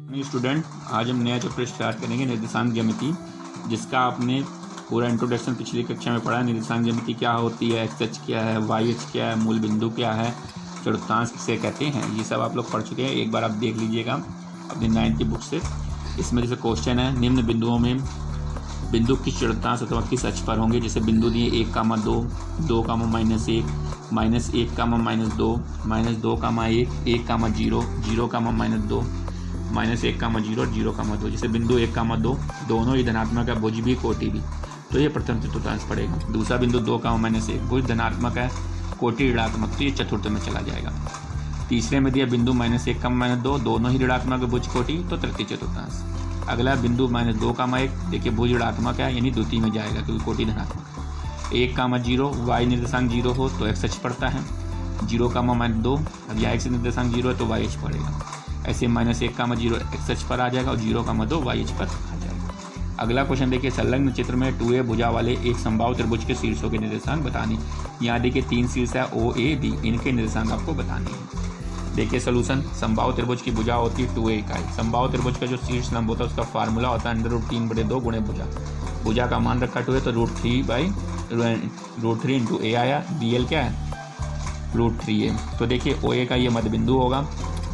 Student, आज हम नया चैप्टर स्टार्ट करेंगे निर्देशांक ज्यामिति, जिसका आपने पूरा इंट्रोडक्शन पिछली कक्षा में पढ़ा। निर्देशांक ज्यामिति क्या होती है, एक्स एच क्या है, वाई एच क्या है, मूल बिंदु क्या है, चतुर्थांश किसे कहते हैं, ये सब आप लोग पढ़ चुके हैं। एक बार आप देख लीजिएगा अपनी 9th की बुक से। इसमें जैसे क्वेश्चन है, निम्न बिंदुओं में बिंदु किस चतुर्थांश अथवा किस अक्ष पर होंगे। जैसे बिंदु दिए 1,2, 2,-1, -1,-2, -2,1, 1,0, 0,-2, -1,0 और 0,2। जैसे बिंदु 1,2 दोनों ही धनात्मक है, भुज भी कोटि भी, तो ये प्रथम चतुर्थांश पड़ेगा। दूसरा बिंदु 2,-1 भुज धनात्मक है, कोटि ऋणात्मक, तो ये चतुर्थ में चला जाएगा। तीसरे में दिया बिंदु -1,-2 दोनों ही ऋणात्मक है, भुज कोटि, तो तृतीय चतुर्थांश। अगला बिंदु -2,1 देखिए भुज ऋणात्मक है, यानी द्वितीय में जाएगा क्योंकि कोटि धनात्मक। 1,0 वाई निर्देशांक 0 हो तो एक्स एच पड़ता है। 0,-2 अब यहाँ एक्स निर्देशांक 0 है तो वाई एच पड़ेगा। ऐसे -1,0 एक्स एच पर आ जाएगा और 0,2 वाई एच पर आ जाएगा। अगला क्वेश्चन देखिए, संलग्न चित्र में 2a भुजा वाले एक समबाहु त्रिभुज के शीर्षों के निर्देशांक बतानी। यहाँ देखिए 3 शीर्ष है O A B, इनके निर्देशांक आपको बताने हैं। देखिए सोल्यूशन, समबाहु त्रिभुज की भुजा होती है 2a इकाई। समबाहु त्रिभुज का जो शीर्ष लंब होता है उसका फार्मूला होता है √3/2 गुणे भुजा। भुजा का मान रखा 2 है तो √3 इंटू a आया। BL क्या है, √3a। तो देखिए OA का ये मध्य बिंदु होगा,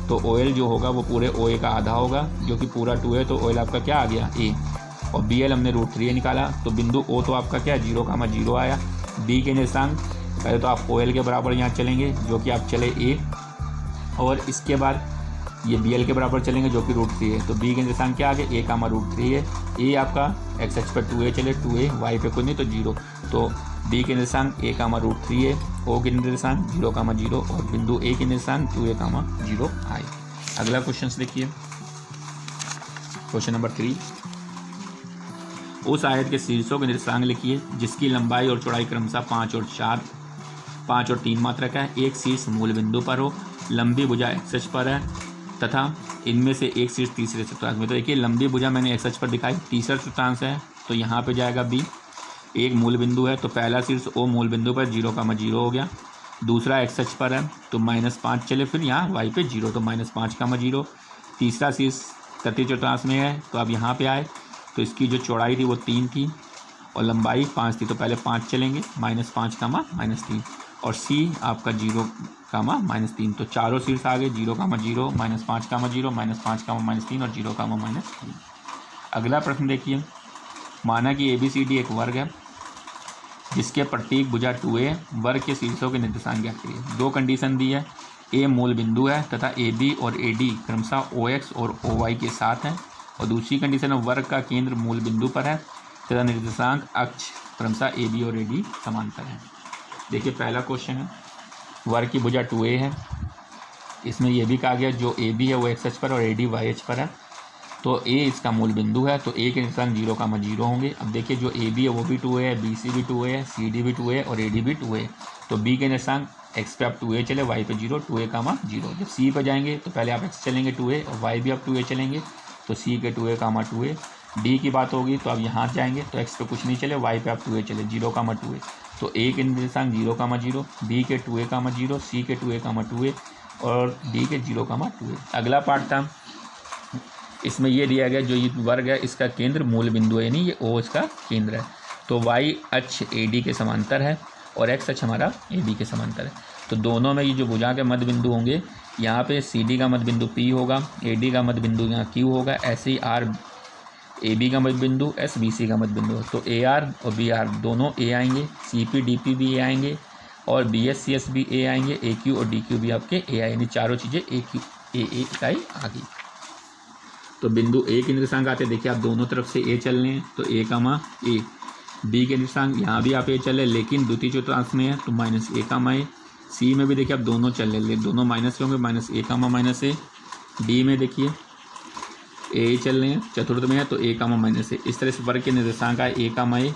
तो OL जो होगा वो पूरे OA का आधा होगा, जो कि पूरा 2 है, तो OL आपका क्या आ गया, A। और BL हमने √3a निकाला, तो बिंदु O तो आपका क्या है, 0,0 आया। B के निर्देशांक पहले तो आप OL के बराबर यहाँ चलेंगे, जो कि आप चले A, और इसके बाद ये BL के बराबर चलेंगे, जो कि √3 है। तो B के निर्देशांक क्या आ गए, A, √3 है। A आपका एक्स एक्स पर 2a चले, 2a, y पे कुछ नहीं तो 0, तो B के निर्देशांक A, √3 है। O के निर्देशांक 0,0 और बिंदु A के निर्देशांक 2a, 0 आए। अगला क्वेश्चन देखिए, क्वेश्चन नंबर 3। उस आयत के शीर्षों के निर्देशांक लिखिए जिसकी लंबाई और चौड़ाई क्रमशः 5 और 3 मात्रक है। एक शीर्ष मूल बिंदु पर हो, लंबी भुजा एक्स एच पर है तथा इनमें से एक शीर्ष तीसरे चतुर्थांश में। तो देखिए लंबी भुजा मैंने एक्स एच पर दिखाई, तीसरा चतुर्थांश है तो यहाँ पे जाएगा B। एक मूल बिंदु है तो पहला शीर्ष O मूल बिंदु पर 0,0 हो गया। दूसरा एक्स एच पर है तो -5 चले, फिर यहाँ y पे 0 तो -5,0। तीसरा शीर्ष तृतीय चतुर्थांश में है तो अब यहाँ पे आए तो इसकी जो चौड़ाई थी वो 3 थी और लंबाई 5 थी, तो पहले 5 चलेंगे, -5,-3। और C आपका 0,-3, तो चारों शीर्ष आ गए 0,0, -5,0, -5,-3 और 0,-3। अगला प्रश्न देखिए, माना कि ABCD एक वर्ग है जिसके प्रत्येक भुजा 2a, वर्ग के शीर्षों के निर्देशांक ज्ञात करिए। 2 कंडीशन दी है, A मूल बिंदु है तथा AB और AD क्रमशः OX और OY के साथ हैं, और दूसरी कंडीशन है वर्ग का केंद्र मूल बिंदु पर है तथा निर्देशांक अक्ष क्रमशः AB और AD समांतर है। देखिए पहला क्वेश्चन है, वर्ग की भुजा 2a है, इसमें यह भी कहा गया जो AB है वो एक्स एच पर और AD वाई एच पर है, तो A इसका मूल बिंदु है तो A के निर्देशांक 0,0 होंगे। अब देखिए जो AB है वो भी 2a है, BC भी 2a है, CD भी 2a और AD भी 2a। तो B के निर्देशांक x पे आप 2a चले, y पे 0, 2a, 0। जब C पे जाएंगे तो पहले आप x चलेंगे 2a और y भी आप 2a चलेंगे, तो C के 2a, 2a। D की बात होगी तो अब यहाँ जाएंगे तो x पे कुछ नहीं चले, y पे आप 2a चले, 0,2a। तो A के निर्देशांक 0,0, B के 2a, 0, C के 2a, 2a और D के 0,2a। अगला पार्ट था, इसमें ये दिया गया जो ये वर्ग है इसका केंद्र मूल बिंदु है, यानी ये O इसका केंद्र है, तो y अक्ष AD के समांतर है और x अक्ष हमारा AB के समांतर है। तो दोनों में ये जो भुजा के मध्य बिंदु होंगे, यहाँ पे CD का मध्य बिंदु P होगा, AD का मध्य बिंदु यहाँ Q होगा, ऐसे ही AB का मध्य बिंदु S BC का मध्य बिंदु। तो AR और BR दोनों A आएंगे, CP DP भी A आएंगे और BS CS भी A आएंगे, AQ और DQ भी आपके A आएंगे, यानी चारों चीज़ें एक इकाई आ गई। तो बिंदु A के निर्देशांक आते देखिए, आप दोनों तरफ से A चल रहे हैं तो A, B के निर्देशांक यहाँ भी आप A चले लेकिन द्वितीय चतुर्थांश में है तो -A, C में भी देखिए आप दोनों चल रहे, दोनों माइनस होंगे, -A, D में देखिए A चल रहे हैं, चतुर्थ में है तो A, -A। इस तरह से वर्ग के निर्देशांक आए A, A, A।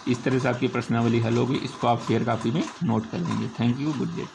इस तरह से आपकी प्रश्नावली हल होगी। इसको आप फेयर कॉपी में नोट कर लेंगे। Thank you, good day.